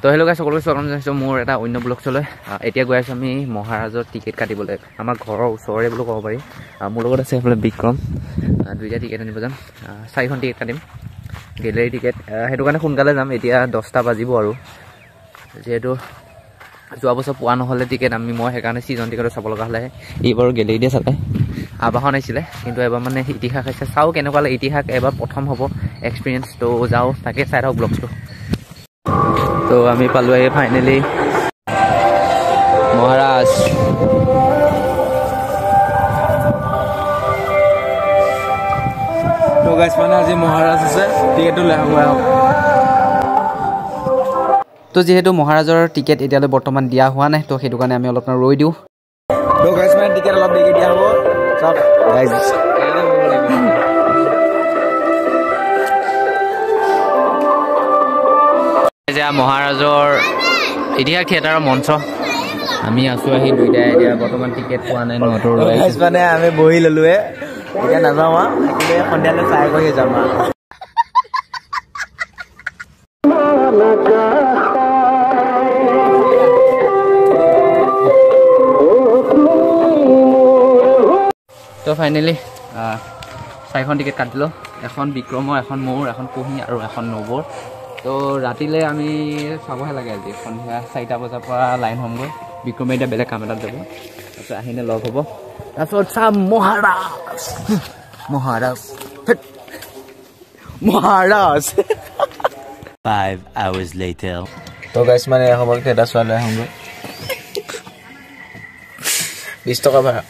তো হেল্ল' গাইছ সকলোকে স্বাগতম জনাইছোঁ মোৰ এটা অন্য ব্লগছলৈ এতিয়া গৈ আছোঁ আমি মহাৰাজৰ টিকেট কাটিবলৈ আমাৰ ঘৰৰ ওচৰৰে বুলি ক'ব পাৰি মোৰ লগত আছে এইফালে বিক্ৰম দুইটা টিকেট আনিব যাম 4খন টিকেট কাটিম গেলেৰী টিকেট সেইটো কাৰণে সোনকালে যাম এতিয়া 10টা বাজিব আৰু যিহেতু যোৱা বছৰ পোৱা নহ'লে টিকেট মই সেইকাৰণে ছিজন টিকেট চাব লগা হ'লে এইবাৰ গেলেৰীতে চালে আবাহন আহিছিলে কিন্তু এবাৰ মানে ইতিহাস আছে চাওঁ কেনেকুৱা লাগে ইতিহাস এবাৰ প্ৰথম হ'ব এক্সপিৰিয়েঞ্চ তো যাওঁ তাকে চাই থাকক ব্লগটো তো আমি পালোঁ আহি ফাইনেলি মহাৰাজ তো গাইছ মানে আজি মহাৰাজ আছে টিকেটটো লৈ আহক তো যেহেতু মহাৰাজৰ টিকেট এতিয়ালৈ বৰ্তমান দিয়া হোৱা নাই তো সেইটো কাৰণে আমি অলপমান ৰৈ দিওঁ তো গাইছ মানে টিকেট অলপ দেৰিকৈ দিয়া হ'ব চব গাইছ যে মহাৰাজৰ ইতিহাস থিয়েটাৰৰ মঞ্চ আমি আছোঁ আহি দুইটাই এতিয়া বৰ্তমান টিকেট পোৱা নাই নহঁতৰ গাইছ মানে আমি বহি ল'লোৱে এতিয়া নাযাওঁ একেবাৰে সন্ধিয়ালৈ চাই কৰি যাম তো ফাইনেলি 4খন টিকেট কাটিলোঁ এখন বিক্ৰমৰ এখন মোৰ এখন কুঁহি আৰু এখন নৱৰ তো ৰাতিলৈ আমি চাবহে লাগে আজি সন্ধিয়া 4টা বজাৰ পৰা লাইন হ'মগৈ বিক্ৰমে এতিয়া বেলেগ কাম এটাত যাব তাৰপিছত আহিনে লগ হ'ব তাৰপিছত চাম মহাৰাজ মহাৰাজ মহাৰাজ 5 hours later তো গাইছ মানে এসময়ত থিয়েটাৰ চোৱালৈ আহোঁগৈ 20 টকা ভাড়া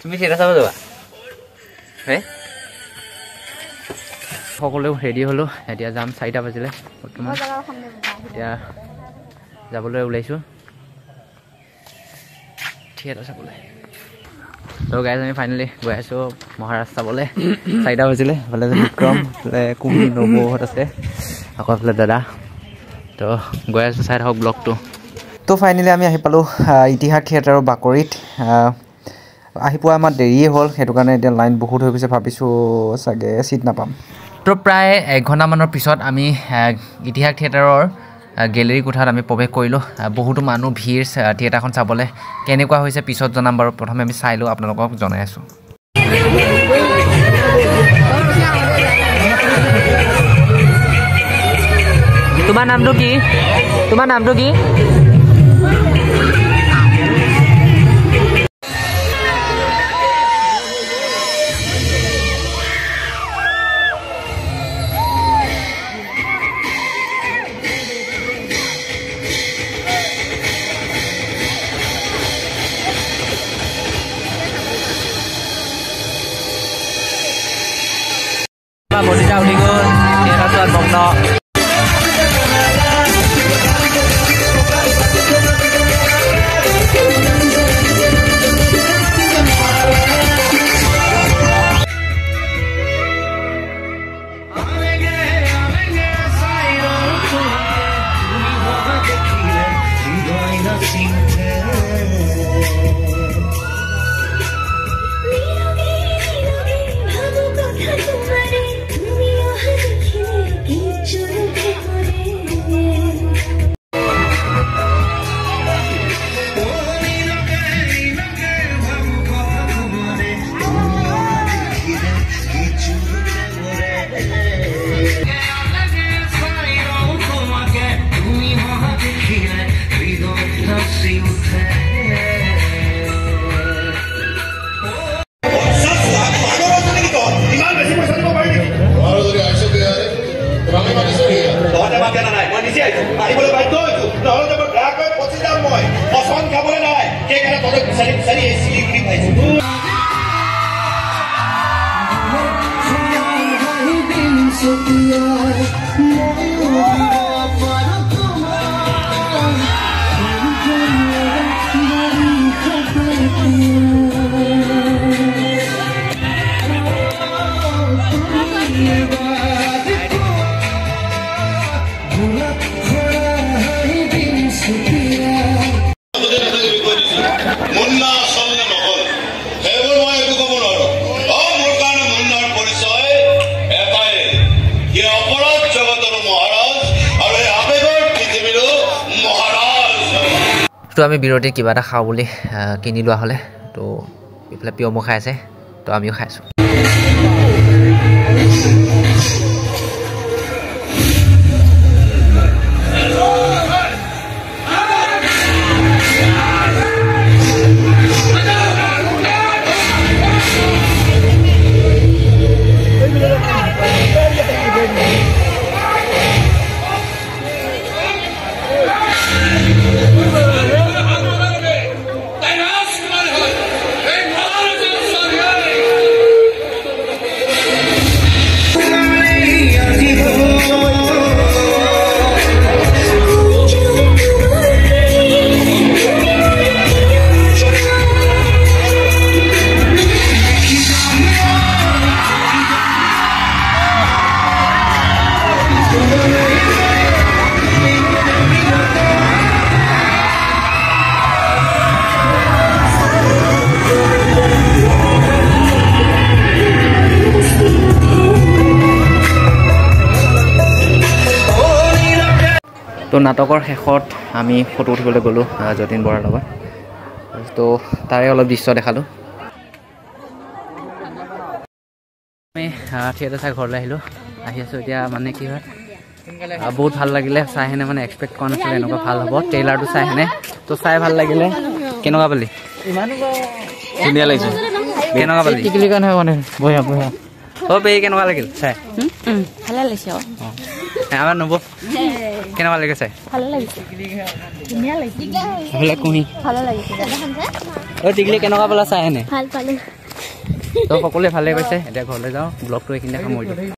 তুমি থিয়েটাৰ চাব যাবা হে সকলোৱে ৰেডি হ'লোঁ এতিয়া যাম 4টা বাজিলে বৰ্তমান এতিয়া যাবলৈ ওলাইছোঁ থিয়েটাৰ চাবলৈ তো গাইজ আমি ফাইনেলি গৈ আছোঁ মহাৰাজ চাবলৈ 4টা বাজিলে এইফালে বিক্ৰম এইফালে কুঁহি নবৌহঁত আছে আকৌ এইফালে দাদা তো গৈ আছোঁ চাই থাকক ব্লগটো তো ফাইনেলি আমি আহি পালোঁ ইতিহাস থিয়েটাৰৰ বাকৰিত আহি পোৱা আমাৰ দেৰিয়ে হ'ল সেইটো কাৰণে এতিয়া লাইন বহুত হৈ গৈছে ভাবিছোঁ চাগে চিট নাপাম তো প্ৰায় 1 ঘণ্টামানৰ পিছত আমি ইতিহাস থিয়েটাৰৰ গেলেৰী কোঠাত আমি প্ৰৱেশ কৰিলোঁ বহুতো মানুহ ভিৰ থিয়েটাৰখন চাবলৈ কেনেকুৱা হৈছে পিছত জনাম বাৰু প্ৰথমে আমি চাই লওঁ আপোনালোকক জনাই আছোঁ তোমাৰ নামটো কি তোমাৰ নামটো কি বডিটা উঠি গ'ল থিয়েটাৰ মগ্ন ये अपराध जगतर महाराज और ভাবিছিলোঁ আমি বিৰতিত কিবা এটা খাওঁ বুলি কিনি লোৱা হ'লে তো এইফালে পিয়মো খাই আছে তো আমিও খাই আছোঁ তো নাটকৰ শেষত আমি ফটো উঠিবলৈ গ'লোঁ যতীন বৰাৰ লগত তো তাৰে অলপ দৃশ্য দেখালোঁ আমি থিয়েটাৰ চাই ঘৰলৈ আহিলোঁ আহি আছোঁ এতিয়া মানে কি হয় বহুত ভাল লাগিলে চাই হেনে মানে এক্সপেক্ট কৰা নাছিলে এনেকুৱা ভাল হ'ব ট্ৰেইলাৰটো চাই হেনে তো চাই ভাল লাগিলে কেনেকুৱা পালি ধুনীয়া লাগিছে কেনেকুৱা পালি টিকলি কাৰণে মানে বঢ়িয়া বঢ়িয়া অ' বে কেনেকুৱা লাগিল চাই ভালে লাগিছে আমাৰ নব কেনেকুৱা লাগে চাই ভালে লাগিছে ধুনীয়া লাগিছে ভালে কুহি ভালে লাগিছে অ' টিকলি কেনেকুৱা পালা চাই হেনে ভাল পালে তো সকলোৱে ভালে কৈছে এতিয়া ঘৰলৈ যাওঁ ব্লগটো এইখিনিতে সামৰি দিওঁ